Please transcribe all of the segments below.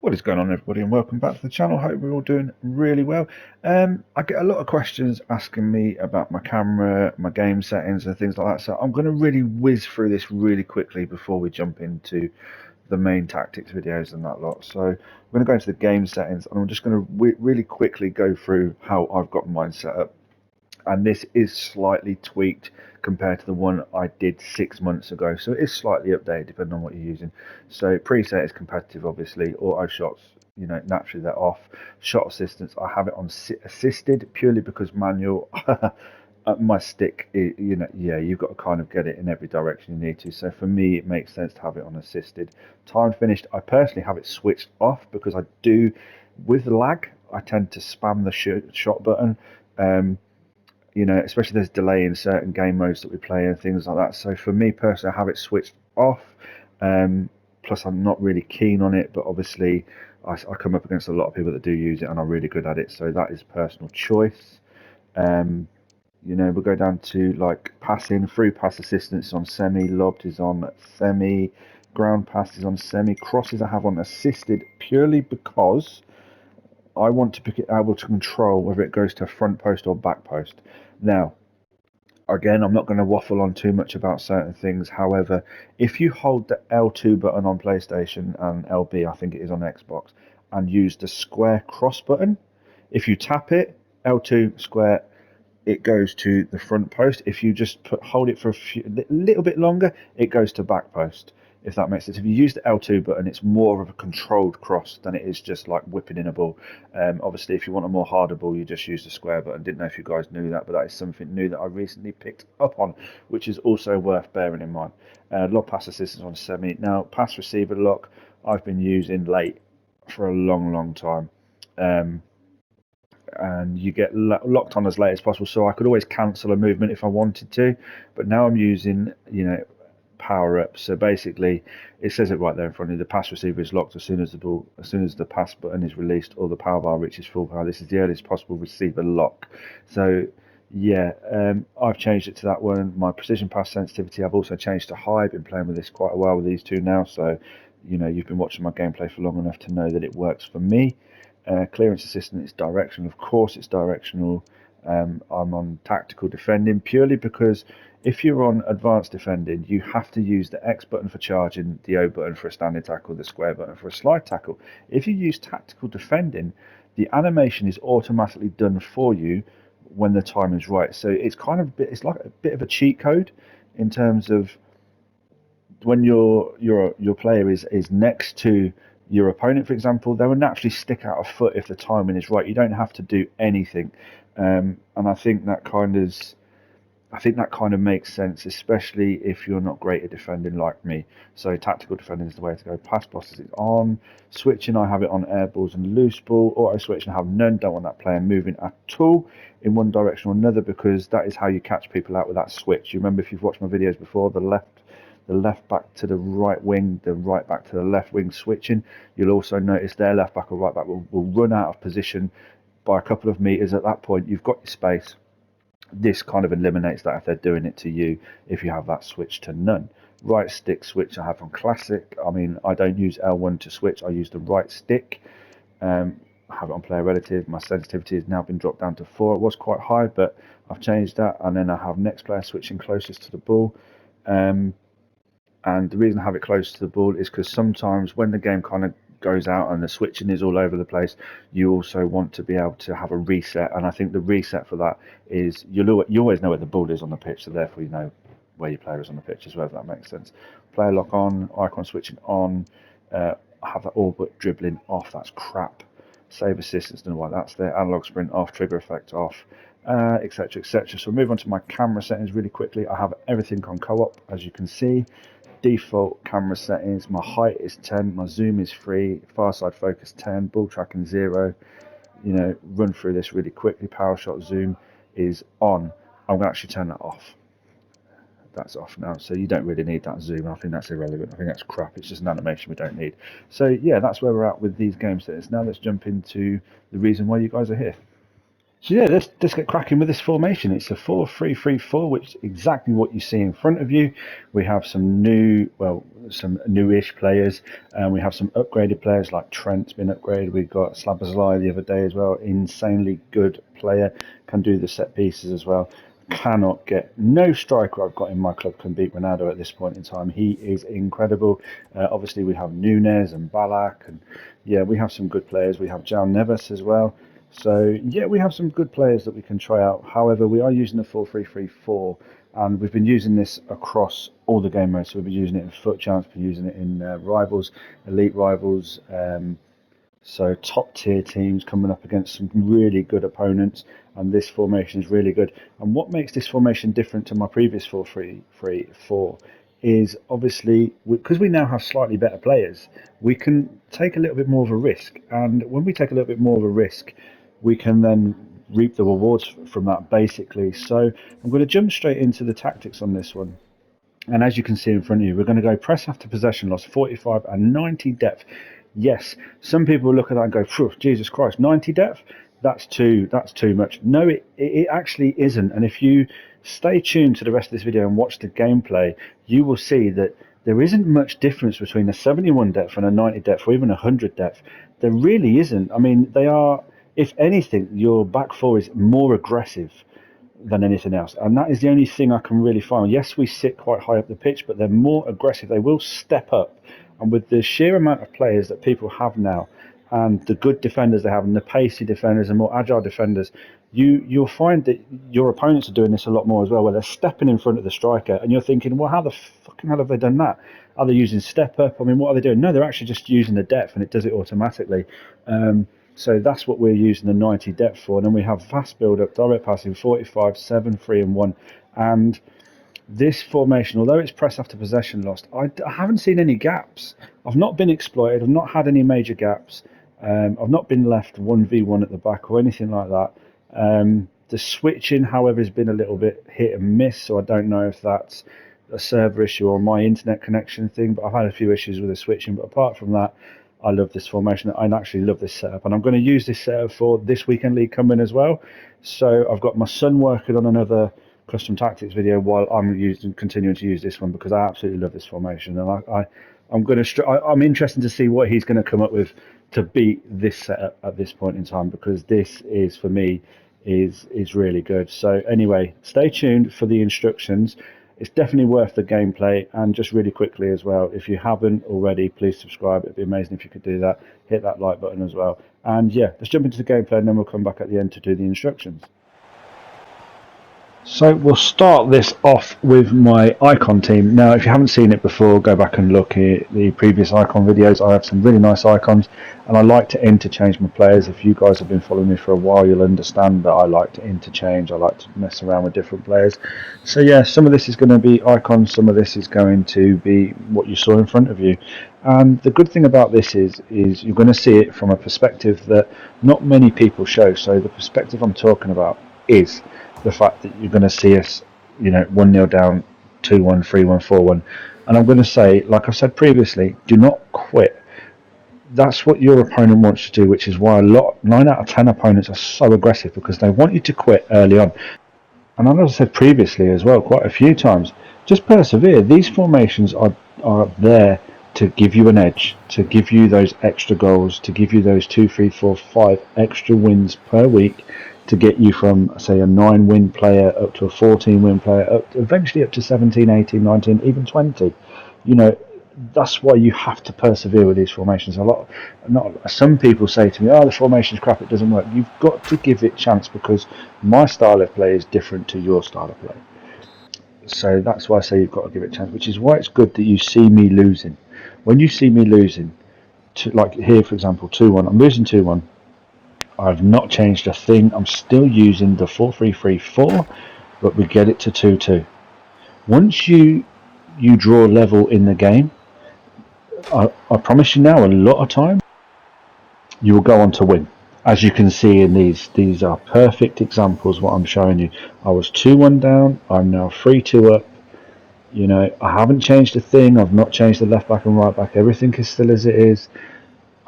What is going on, everybody, and welcome back to the channel. Hope we're all doing really well. I get a lot of questions asking me about my camera, my game settings and things like that, so I'm going to really whiz through this really quickly before we jump into the main tactics videos and that lot. So I'm going to go into the game settings, and I'm just going to really quickly go through how I've got mine set up. And this is slightly tweaked compared to the one I did 6 months ago, so it is slightly updated depending on what you're using. So preset is competitive, obviously. Auto shots, naturally they're off. Shot assistance, I have it on assisted purely because manual my stick, yeah, you've got to kind of get it in every direction you need to. So for me, it makes sense to have it on assisted. Time finished, I personally have it switched off because I do, with the lag, I tend to spam the shot button. Especially there's delay in certain game modes that we play and things like that. So for me personally, I have it switched off. Plus, I'm not really keen on it, but obviously, I come up against a lot of people that do use it and are really good at it. So that is personal choice. We'll go down to like passing, through pass assistance is on semi, lobbed is on semi, ground pass is on semi, crosses I have on assisted purely because I want to be able to control whether it goes to front post or back post. Now, again, I'm not going to waffle on too much about certain things. However, if you hold the L2 button on PlayStation and LB, I think it is on Xbox, and use the square cross button, if you tap it, L2 square, it goes to the front post. If you just hold it for a little bit longer, it goes to back post, if that makes sense. If you use the L2 button, it's more of a controlled cross than it is just like whipping in a ball. Obviously, if you want a more harder ball, you just use the square button. Didn't know if you guys knew that, but that is something new that I recently picked up on, which is also worth bearing in mind. Lock pass assistance on semi. Now, pass receiver lock, I've been using late for a long time. And you get locked on as late as possible, so I could always cancel a movement if I wanted to, but now I'm using power up. So basically it says it right there in front of you, the pass receiver is locked as soon as the pass button is released or the power bar reaches full power. This is the earliest possible receiver lock. So yeah, I've changed it to that one. My precision pass sensitivity I've also changed to high. Been playing with this quite a while with these two now, so you've been watching my gameplay for long enough to know that it works for me. Clearance assistant is directional. Of course it's directional. I'm on tactical defending purely because if you're on advanced defending, you have to use the X button for charging, the O button for a standing tackle, the square button for a slide tackle. If you use tactical defending, the animation is automatically done for you when the time is right. So it's kind of it's like a bit of a cheat code in terms of when your player is next to your opponent, for example, they will naturally stick out a foot if the timing is right. You don't have to do anything, and I think that kind of makes sense, especially if you're not great at defending like me. So tactical defending is the way to go. Pass bosses is on. Switching, I have it on air balls and loose ball. Auto switching, I have none. Don't want that player moving at all in one direction or another because that is how you catch people out with that switch. You remember if you've watched my videos before, the left back to the right wing, the right back to the left wing switching. You'll also notice their left back or right back will run out of position by a couple of meters. At that point, you've got your space. This kind of eliminates that if they're doing it to you, if you have that switch to none. Right stick switch I have on classic. I mean, I don't use L1 to switch, I use the right stick. I have it on player relative. My sensitivity has now been dropped down to 4. It was quite high, but I've changed that. And then I have next player switching closest to the ball. And the reason I have it close to the ball is because sometimes when the game kind of goes out and the switching is all over the place, you also want to be able to have a reset. And I think the reset for that is you always know where the ball is on the pitch, so therefore you know where your player is on the pitch as well, if that makes sense. Player lock on, icon switching on. I have that all but dribbling off. That's crap. Save assistance, don't know why that's there. Analog sprint off, trigger effect off, etc, etc. So we'll move on to my camera settings really quickly. I have everything on co-op, as you can see. Default camera settings, my height is 10, my zoom is 3, far side focus 10, ball tracking 0. Run through this really quickly. Power shot zoom is on. I'm going to actually turn that off. That's off now, so you don't really need that zoom. I think that's irrelevant. I think that's crap. It's just an animation we don't need. So yeah, that's where we're at with these game settings. Now let's jump into the reason why you guys are here. So yeah, let's get cracking with this formation. It's a 4-3-3-4, which is exactly what you see in front of you. We have some new, well, some newish players, and we have some upgraded players like Trent's been upgraded. We've got Slabazai the other day as well, insanely good player, can do the set pieces as well. Cannot get no striker I've got in my club can beat Ronaldo at this point in time. He is incredible. Obviously, we have Nunes and Ballack, and yeah, we have some good players. We have Jao Neves as well. So yeah, we have some good players that we can try out. However, we are using the 4-3-3-4, and we've been using this across all the game modes. So we've been using it in Foot Champs, been using it in Rivals, Elite Rivals. So top tier teams coming up against some really good opponents, and this formation is really good. And what makes this formation different to my previous 4-3-3-4 is obviously because we now have slightly better players, we can take a little bit more of a risk. And when we take a little bit more of a risk, we can then reap the rewards from that basically. So I'm going to jump straight into the tactics on this one. And as you can see in front of you, we're going to go press after possession loss, 45 and 90 depth. Yes, some people look at that and go, phew, Jesus Christ, 90 depth? That's too much. No, it actually isn't. And if you stay tuned to the rest of this video and watch the gameplay, you will see that there isn't much difference between a 71 depth and a 90 depth or even a 100 depth. There really isn't. I mean, they are, if anything, your back four is more aggressive than anything else, and that is the only thing I can really find. Yes, we sit quite high up the pitch, but they're more aggressive. They will step up, and with the sheer amount of players that people have now, and the good defenders they have, and the pacey defenders and more agile defenders, you'll find that your opponents are doing this a lot more as well, where they're stepping in front of the striker, and you're thinking, well, how the fucking hell have they done that? Are they using step up? I mean, what are they doing? No, they're actually just using the depth, and it does it automatically. So that's what we're using the 90 depth for. And then we have fast build up, direct passing, 45, 7, 3 and 1. And this formation, although it's press after possession lost, I haven't seen any gaps. I've not been exploited. I've not had any major gaps. I've not been left 1v1 at the back or anything like that. The switching, however, has been a little bit hit and miss. So I don't know if that's a server issue or my internet connection thing, but I've had a few issues with the switching. But apart from that, I love this formation. I actually love this setup, and I'm going to use this setup for this weekend league coming as well. So I've got my son working on another custom tactics video while I'm continuing to use this one because I absolutely love this formation, and I'm interested to see what he's going to come up with to beat this setup at this point in time, because this is for me is really good. So anyway, stay tuned for the instructions. It's definitely worth the gameplay. And just really quickly as well, if you haven't already, please subscribe. It'd be amazing if you could do that. Hit that like button as well. And yeah, let's jump into the gameplay, and then we'll come back at the end to do the instructions. So we'll start this off with my icon team. Now, if you haven't seen it before, go back and look at the previous icon videos. I have some really nice icons, and I like to interchange my players. If you guys have been following me for a while, you'll understand that I like to interchange. I like to mess around with different players. So yeah, some of this is going to be icons, some of this is going to be what you saw in front of you. And the good thing about this is you're going to see it from a perspective that not many people show. So the perspective I'm talking about is the fact that you're going to see us, 1-0 down, 2-1, 3-1, 4-1. And I'm going to say, like I've said previously, do not quit. That's what your opponent wants to do, which is why 9 out of 10 opponents are so aggressive, because they want you to quit early on. And as I said previously as well, quite a few times, just persevere. These formations are there to give you an edge, to give you those extra goals, to give you those 2, 3, 4, 5 extra wins per week, to get you from, say, a 9-win player up to a 14-win player, eventually up to 17, 18, 19, even 20. That's why you have to persevere with these formations. Some people say to me, "Oh, the formation's crap; it doesn't work." You've got to give it a chance, because my style of play is different to your style of play. So that's why I say you've got to give it a chance. Which is why it's good that you see me losing. When you see me losing, like here, for example, 2-1. I'm losing 2-1. I've not changed a thing. I'm still using the 4-3-3-4, but we get it to 2-2. Once you draw level in the game, I promise you now, a lot of time, you will go on to win. As you can see in these are perfect examples what I'm showing you. I was 2-1 down, I'm now 3-2 up. I haven't changed a thing. I've not changed the left back and right back. Everything is still as it is.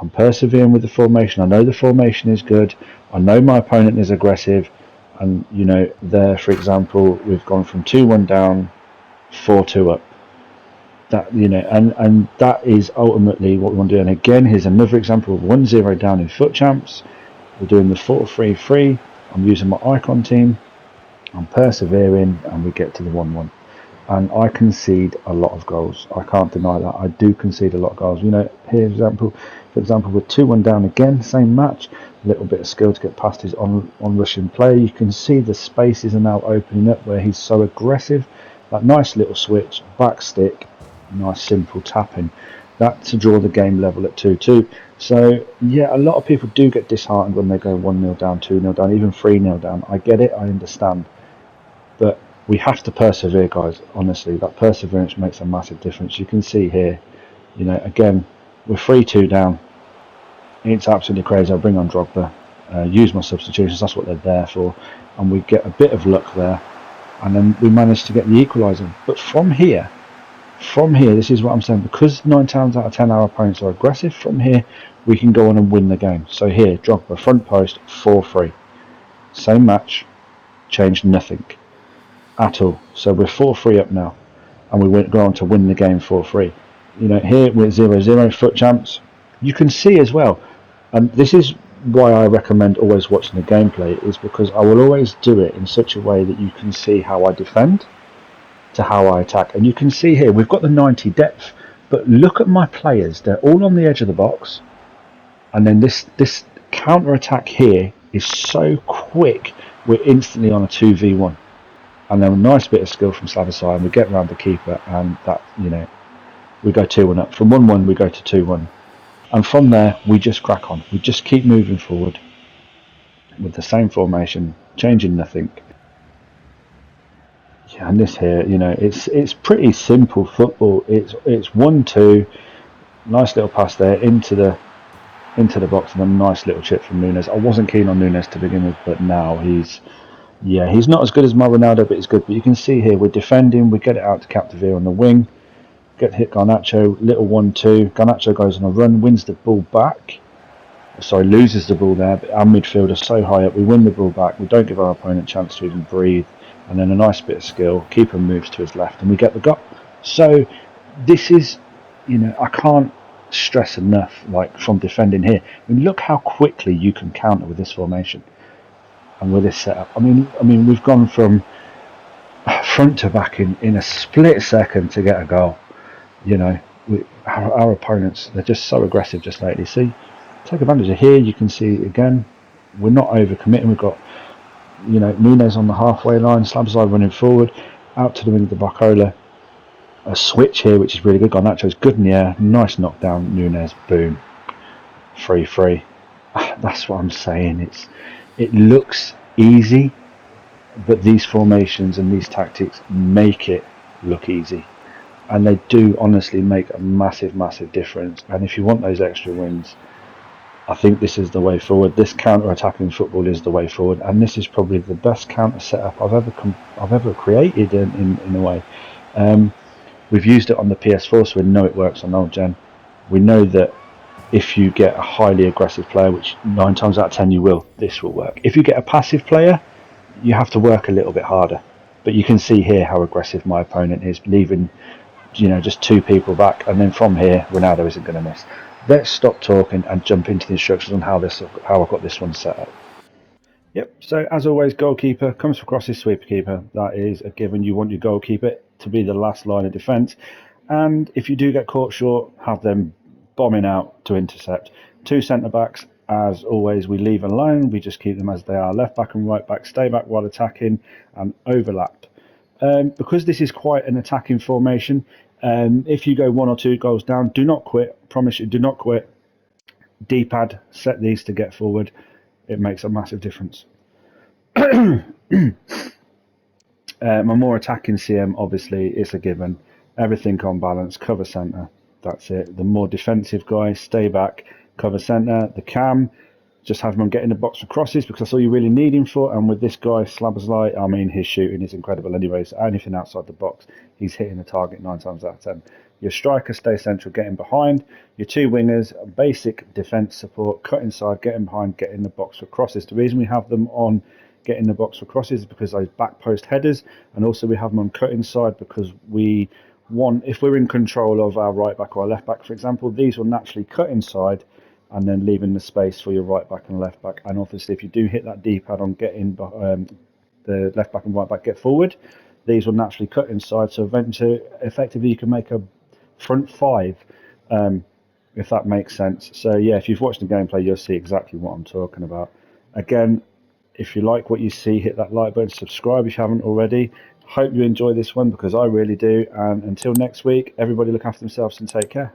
I'm persevering with the formation. I know the formation is good. I know my opponent is aggressive. And, you know, there, for example, we've gone from 2-1 down, 4-2 up. That, you know, and that is ultimately what we want to do. And again, here's another example of 1-0 down in foot champs. We're doing the 4-3-3. I'm using my icon team. I'm persevering, and we get to the 1-1. And I concede a lot of goals. I can't deny that. I do concede a lot of goals. You know, here, for example, with 2-1 down again, same match. A little bit of skill to get past his on-rushing play. You can see the spaces are now opening up where he's so aggressive. That nice little switch, back stick, nice simple tapping. That to draw the game level at 2-2. So, yeah, a lot of people do get disheartened when they go 1-0 down, 2-0 down, even 3-0 down. I get it, I understand. But we have to persevere, guys. Honestly, that perseverance makes a massive difference. You can see here, you know, again, we're 3-2 down. It's absolutely crazy. I bring on Drogba, use my substitutions. That's what they're there for, and we get a bit of luck there, and then we manage to get the equaliser. But from here, this is what I'm saying. Because 9 times out of 10 our opponents are aggressive. From here, we can go on and win the game. So here, Drogba, front post, 4-3. Same match, changed nothing at all. So we're 4-3 up now, and we go on to win the game 4-3. You know, here we're 0-0 foot champs. You can see as well, and this is why I recommend always watching the gameplay, is because I will always do it in such a way that you can see how I defend to how I attack. And you can see here we've got the 90 depth, but look at my players. They're all on the edge of the box, and then this counter attack here is so quick. We're instantly on a 2v1. And then a nice bit of skill from Slavasai, and we get around the keeper, and that, you know, we go 2-1 up. From 1-1 we go to 2-1, and from there we just crack on. We just keep moving forward with the same formation, changing nothing. Yeah, and this here, you know, it's pretty simple football. It's 1-2, nice little pass there into the box, and a nice little chip from Nunes. I wasn't keen on Nunes to begin with, but now he's not as good as my Ronaldo, but he's good. But you can see here, we're defending, we get it out to Capdevere on the wing, get hit Garnacho, little 1-2, Garnacho goes on a run, wins the ball back, loses the ball there, but our midfield are so high up, we win the ball back, we don't give our opponent a chance to even breathe, and then a nice bit of skill, keeper moves to his left, and we get the goal. So this is, you know, I can't stress enough, like, from defending here. I mean, look how quickly you can counter with this formation. And with this setup, I mean, we've gone from front to back in a split second to get a goal. You know, our opponents, they're just so aggressive just lately. See, take advantage of here. You can see again, we're not overcommitting. We've got, you know, Nunes on the halfway line, Slabside running forward, out to the wing of the Barcola. A switch here, which is really good. Garnacho's good in the air, nice knockdown. Nunes, boom, 3-3. That's what I'm saying. It looks easy, but these formations and these tactics make it look easy, and they do honestly make a massive difference. And if you want those extra wins, I think this is the way forward. This counter-attacking football is the way forward, and this is probably the best counter setup I've ever created in a way. We've used it on the PS4, so we know it works on old gen. We know that if you get a highly aggressive player, which 9 times out of 10 you will, this will work. If you get a passive player, you have to work a little bit harder. But you can see here how aggressive my opponent is, leaving, you know, just 2 people back, and then from here Ronaldo isn't going to miss. Let's stop talking and jump into the instructions on how I got this one set up. Yep, so as always, goalkeeper comes across his sweeper keeper. That is a given. You want your goalkeeper to be the last line of defence, and if you do get caught short, have them bombing out to intercept. 2 centre backs, as always, we leave alone. We just keep them as they are. Left back and right back stay back while attacking and overlap. Because this is quite an attacking formation, if you go 1 or 2 goals down, do not quit. I promise you, do not quit. D-pad, set these to get forward. It makes a massive difference. My more attacking CM, obviously, is a given. Everything on balance, cover centre. That's it. The more defensive guy, stay back, cover centre. The cam, just have him get in the box for crosses, because that's all you really need him for. And with this guy, Slabazlai, I mean, his shooting is incredible anyways. Anything outside the box, he's hitting the target 9 times out of 10. Your striker stays central, getting behind. Your two wingers, basic defence support, cut inside, getting behind, get in the box for crosses. The reason we have them on get in the box for crosses is because those back post headers, and also we have them on cut inside because we want, if we're in control of our right back or our left back, for example, these will naturally cut inside and then leaving the space for your right back and left back. And obviously, if you do hit that D-pad on getting the left back and right back get forward, these will naturally cut inside. So eventually, effectively, you can make a front five, if that makes sense. So yeah, if you've watched the gameplay, you'll see exactly what I'm talking about. Again, if you like what you see, hit that like button, subscribe if you haven't already. Hope you enjoy this one because I really do. And until next week, everybody look after themselves and take care.